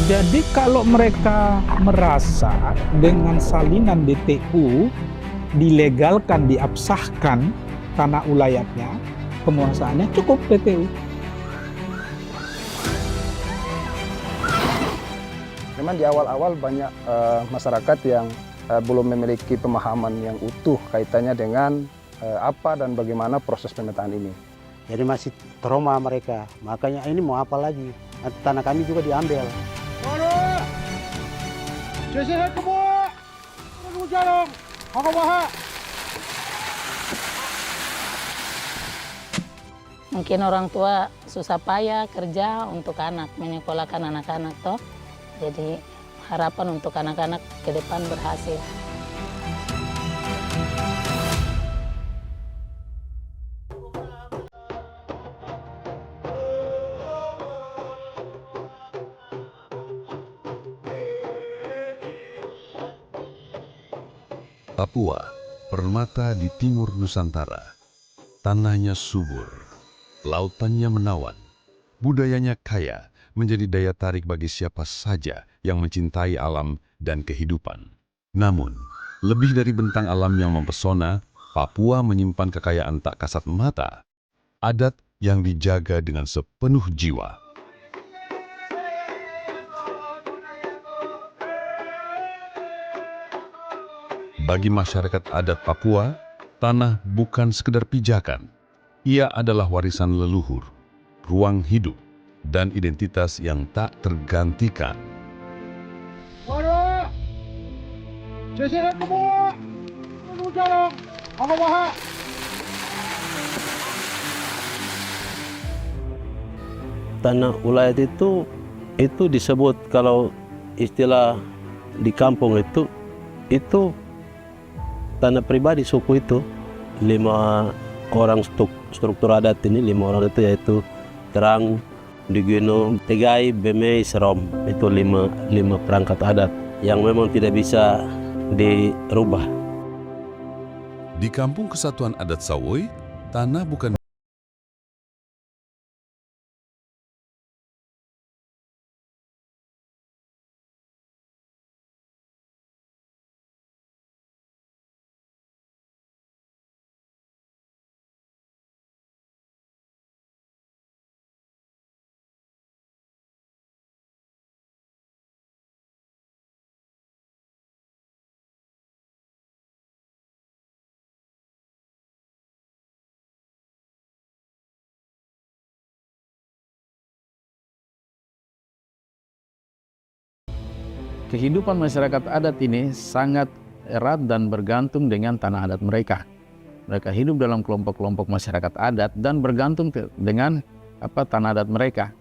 Jadi kalau mereka merasa dengan salinan DTU dilegalkan, diabsahkan tanah ulayatnya, penguasaannya cukup DTU. Memang di awal-awal banyak masyarakat yang belum memiliki pemahaman yang utuh kaitannya dengan apa dan bagaimana proses pemetaan ini. Jadi masih trauma mereka, makanya ini mau apa lagi? Tanah kami juga diambil. Mungkin orang tua susah payah kerja untuk anak, menyekolahkan anak-anak toh. Jadi harapan untuk anak-anak ke depan berhasil. Papua, permata di timur Nusantara. Tanahnya subur, lautannya menawan, budayanya kaya, menjadi daya tarik bagi siapa saja yang mencintai alam dan kehidupan. Namun, lebih dari bentang alam yang mempesona, Papua menyimpan kekayaan tak kasat mata, adat yang dijaga dengan sepenuh jiwa. Bagi masyarakat adat Papua, tanah bukan sekedar pijakan. Ia adalah warisan leluhur, ruang hidup, dan identitas yang tak tergantikan. Tanah ulayat itu disebut kalau istilah di kampung itu tanah pribadi suku itu. 5 orang struktur adat ini, 5 orang itu yaitu Terang, Digino, Tegai, Bemei, Serom. Itu 5 perangkat adat yang memang tidak bisa dirubah. Di Kampung Kesatuan Adat Sawoi, tanah bukan Kehidupan masyarakat adat ini sangat erat dan bergantung dengan tanah adat mereka. Mereka hidup dalam kelompok-kelompok masyarakat adat dan bergantung dengan tanah adat mereka.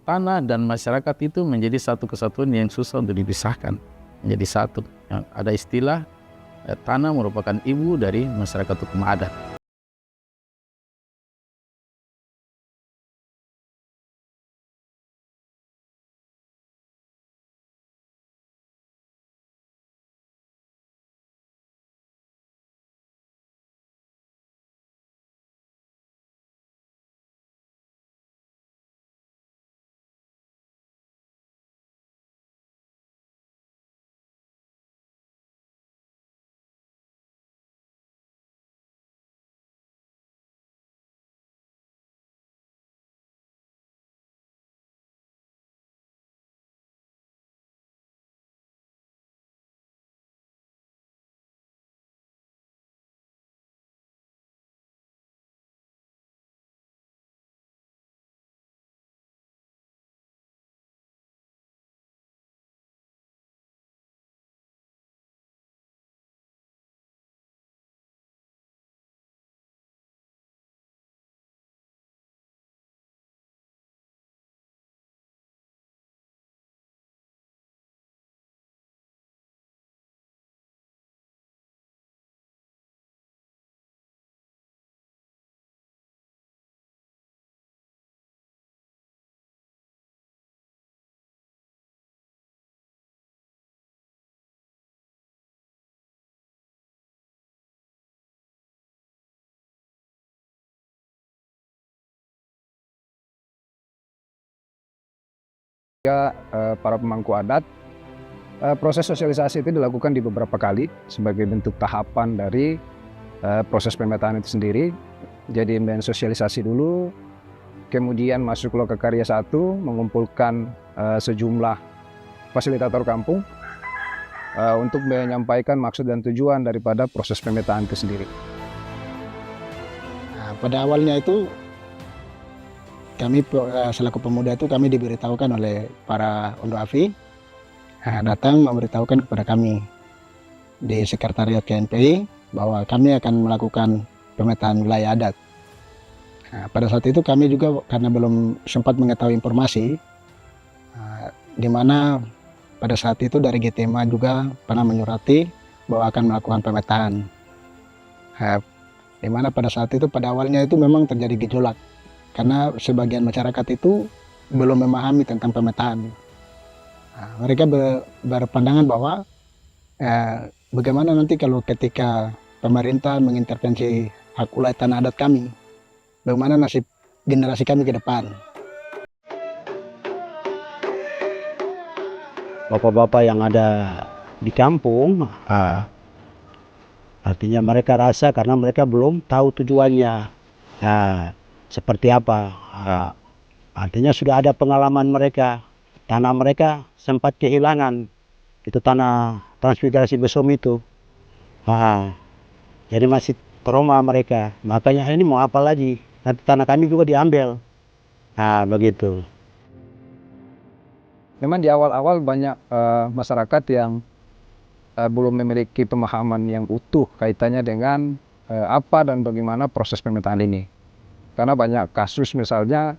Tanah dan masyarakat itu menjadi satu kesatuan yang susah untuk dipisahkan, menjadi satu. Ada istilah tanah merupakan ibu dari masyarakat hukum adat. Para pemangku adat. Proses sosialisasi itu dilakukan di beberapa kali sebagai bentuk tahapan dari proses pemetaan itu sendiri. Jadi mensosialisasi dulu, kemudian masuk Lokakarya 1, mengumpulkan sejumlah fasilitator kampung untuk menyampaikan maksud dan tujuan daripada proses pemetaan itu sendiri. Nah, pada awalnya itu kami selaku pemuda itu kami diberitahukan oleh para Ondo Afi, datang memberitahukan kepada kami di sekretariat KNPI bahwa kami akan melakukan pemetaan wilayah adat. Nah, pada saat itu kami juga karena belum sempat mengetahui informasi, di mana pada saat itu dari GTMA juga pernah menyurati bahwa akan melakukan pemetaan. Di mana pada saat itu pada awalnya itu memang terjadi gejolak karena sebagian masyarakat itu belum memahami tentang pemetaan. Nah, mereka berpandangan bahwa bagaimana nanti kalau ketika pemerintah mengintervensi hak wilayah tanah adat kami, bagaimana nasib generasi kami ke depan. Bapak-bapak yang ada di kampung, artinya mereka rasa karena mereka belum tahu tujuannya, seperti apa. Artinya sudah ada pengalaman mereka, tanah mereka sempat kehilangan, itu tanah transmigrasi Besom itu. Jadi masih trauma mereka, makanya ini mau apa lagi, nanti tanah kami juga diambil. Begitu. Memang di awal-awal banyak masyarakat yang belum memiliki pemahaman yang utuh kaitannya dengan apa dan bagaimana proses pemetaan ini. Karena banyak kasus misalnya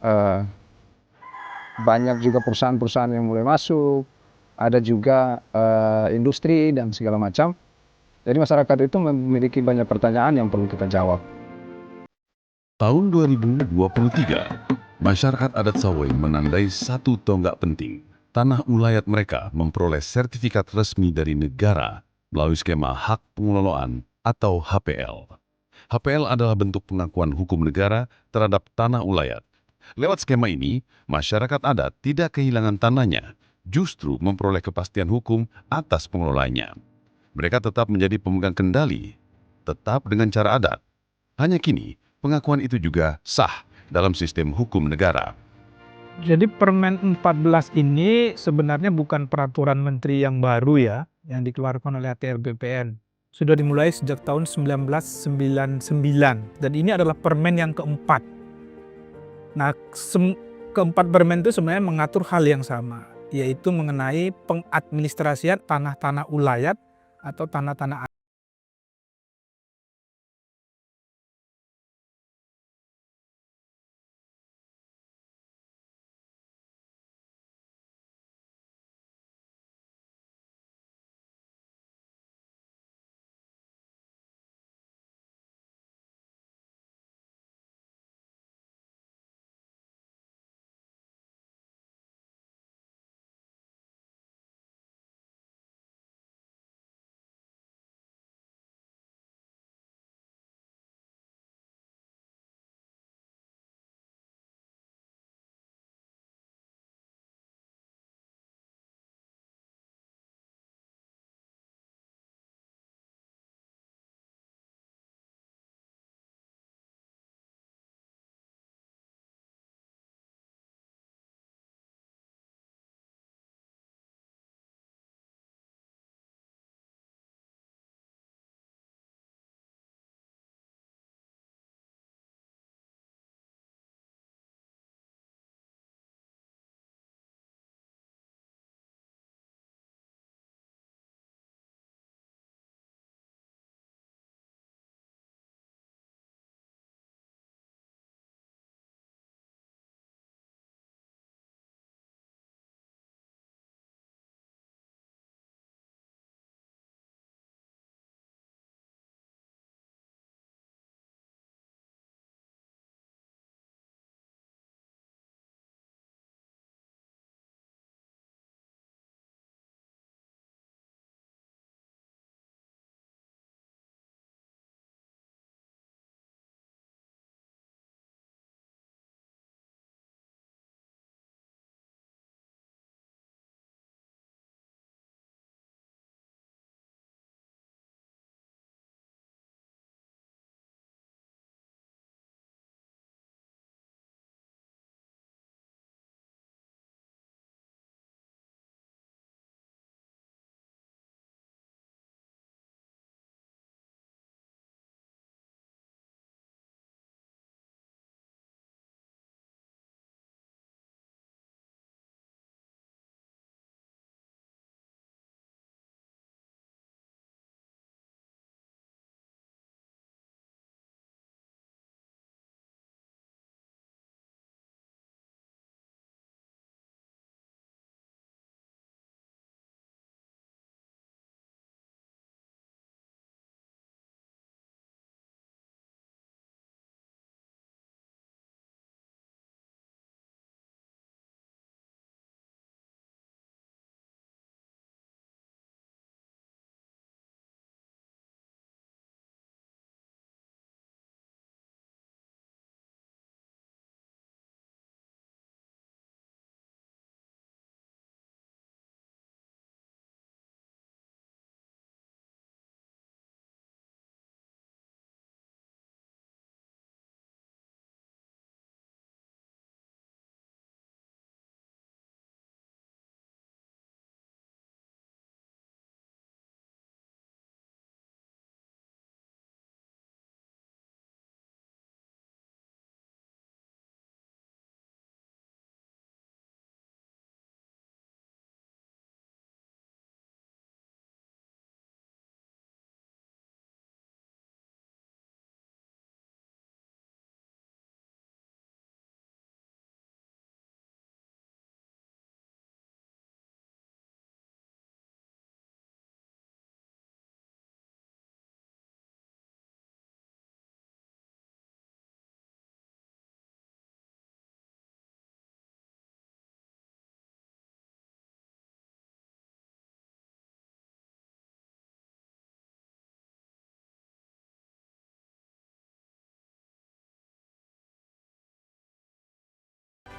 banyak juga perusahaan-perusahaan yang mulai masuk, ada juga industri dan segala macam. Jadi masyarakat itu memiliki banyak pertanyaan yang perlu kita jawab. Tahun 2023, masyarakat adat Sawai menandai satu tonggak penting. Tanah ulayat mereka memperoleh sertifikat resmi dari negara melalui skema hak pengelolaan atau HPL. HPL adalah bentuk pengakuan hukum negara terhadap tanah ulayat. Lewat skema ini, masyarakat adat tidak kehilangan tanahnya, justru memperoleh kepastian hukum atas pengelolanya. Mereka tetap menjadi pemegang kendali, tetap dengan cara adat. Hanya kini, pengakuan itu juga sah dalam sistem hukum negara. Jadi Permen 14 ini sebenarnya bukan peraturan menteri yang baru ya, yang dikeluarkan oleh ATR BPN. Sudah dimulai sejak tahun 1999 dan ini adalah permen yang keempat. Nah, keempat permen itu sebenarnya mengatur hal yang sama, yaitu mengenai pengadministrasian tanah-tanah ulayat atau tanah-tanah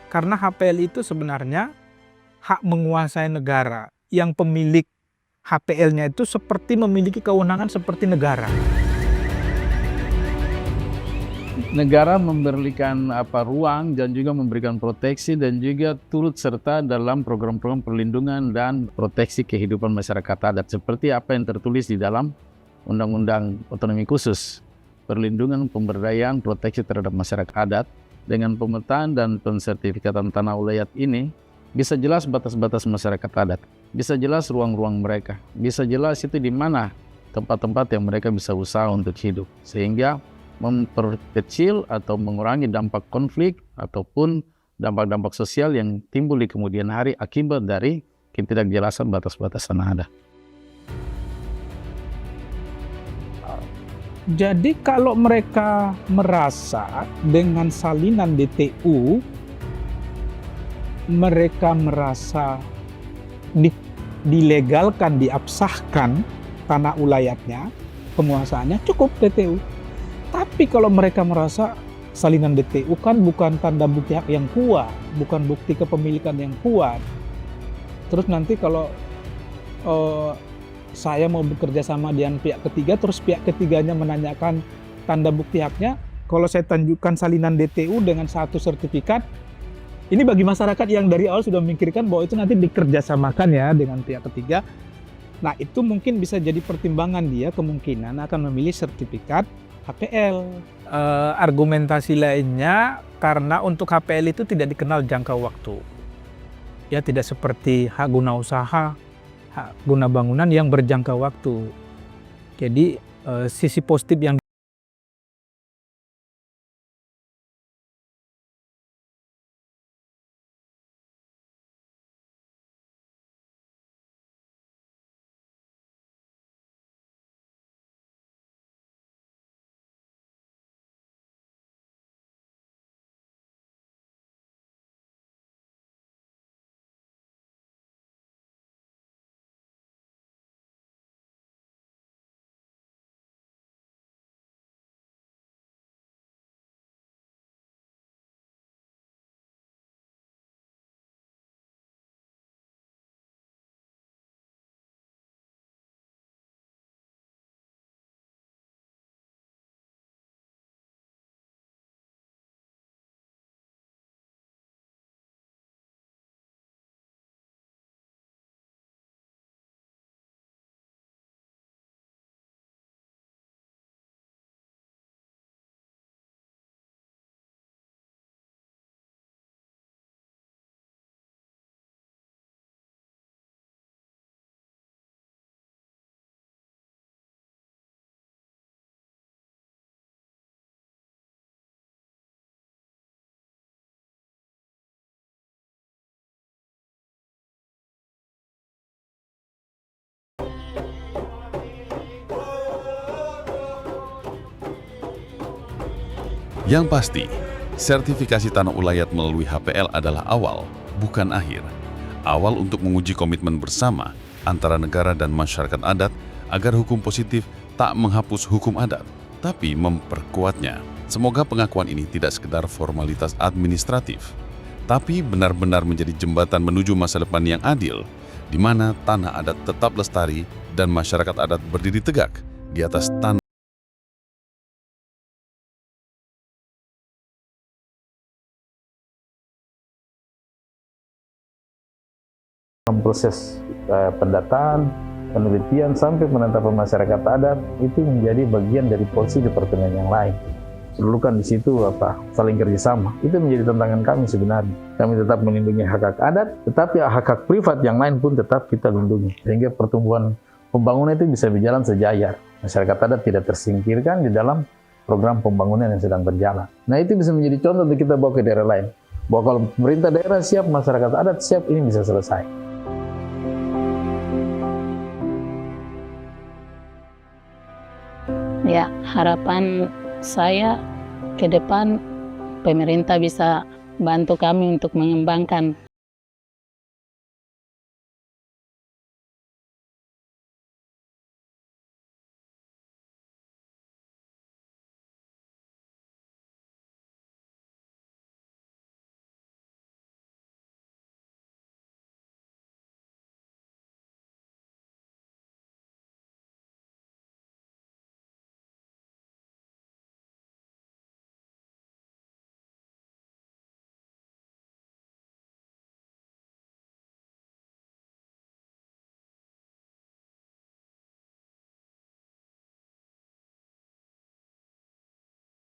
Karena HPL itu sebenarnya hak menguasai negara. Yang pemilik HPL-nya itu seperti memiliki kewenangan seperti negara. Negara memberikan ruang dan juga memberikan proteksi dan juga turut serta dalam program-program perlindungan dan proteksi kehidupan masyarakat adat seperti apa yang tertulis di dalam Undang-Undang Otonomi Khusus, perlindungan, pemberdayaan, proteksi terhadap masyarakat adat. Dengan pemetaan dan pensertifikatan tanah ulayat ini bisa jelas batas-batas masyarakat adat, bisa jelas ruang-ruang mereka, bisa jelas itu di mana tempat-tempat yang mereka bisa usaha untuk hidup, sehingga memperkecil atau mengurangi dampak konflik ataupun dampak-dampak sosial yang timbul di kemudian hari akibat dari ketidakjelasan batas-batas tanah adat. Jadi kalau mereka merasa dengan salinan DTU, mereka merasa dilegalkan, diabsahkan tanah ulayatnya, penguasaannya, cukup DTU. Tapi kalau mereka merasa salinan DTU kan bukan tanda bukti hak yang kuat, bukan bukti kepemilikan yang kuat. Terus nanti kalau saya mau bekerja sama dengan pihak ketiga, terus pihak ketiganya menanyakan tanda bukti haknya, kalau saya tunjukkan salinan DTU dengan satu sertifikat, ini bagi masyarakat yang dari awal sudah memikirkan bahwa itu nanti dikerjasamakan ya dengan pihak ketiga. Nah itu mungkin bisa jadi pertimbangan dia kemungkinan akan memilih sertifikat HPL. Argumentasi lainnya karena untuk HPL itu tidak dikenal jangka waktu. Ya tidak seperti hak guna usaha, hak guna bangunan yang berjangka waktu. Jadi sisi positif yang Yang pasti, sertifikasi tanah ulayat melalui HPL adalah awal, bukan akhir. Awal untuk menguji komitmen bersama antara negara dan masyarakat adat agar hukum positif tak menghapus hukum adat, tapi memperkuatnya. Semoga pengakuan ini tidak sekedar formalitas administratif, tapi benar-benar menjadi jembatan menuju masa depan yang adil, di mana tanah adat tetap lestari dan masyarakat adat berdiri tegak di atas tanah. Proses pendataan, penelitian sampai penetapan masyarakat adat itu menjadi bagian dari polisi departemen yang lain. Perlukan di situ saling kerjasama. Itu menjadi tantangan kami sebenarnya. Kami tetap melindungi hak-hak adat, tetapi hak-hak privat yang lain pun tetap kita lindungi. Sehingga pertumbuhan pembangunan itu bisa berjalan sejajar. Masyarakat adat tidak tersingkirkan di dalam program pembangunan yang sedang berjalan. Nah itu bisa menjadi contoh untuk kita bawa ke daerah lain. Bahwa kalau pemerintah daerah siap, masyarakat adat siap, ini bisa selesai. Ya, harapan saya ke depan pemerintah bisa bantu kami untuk mengembangkan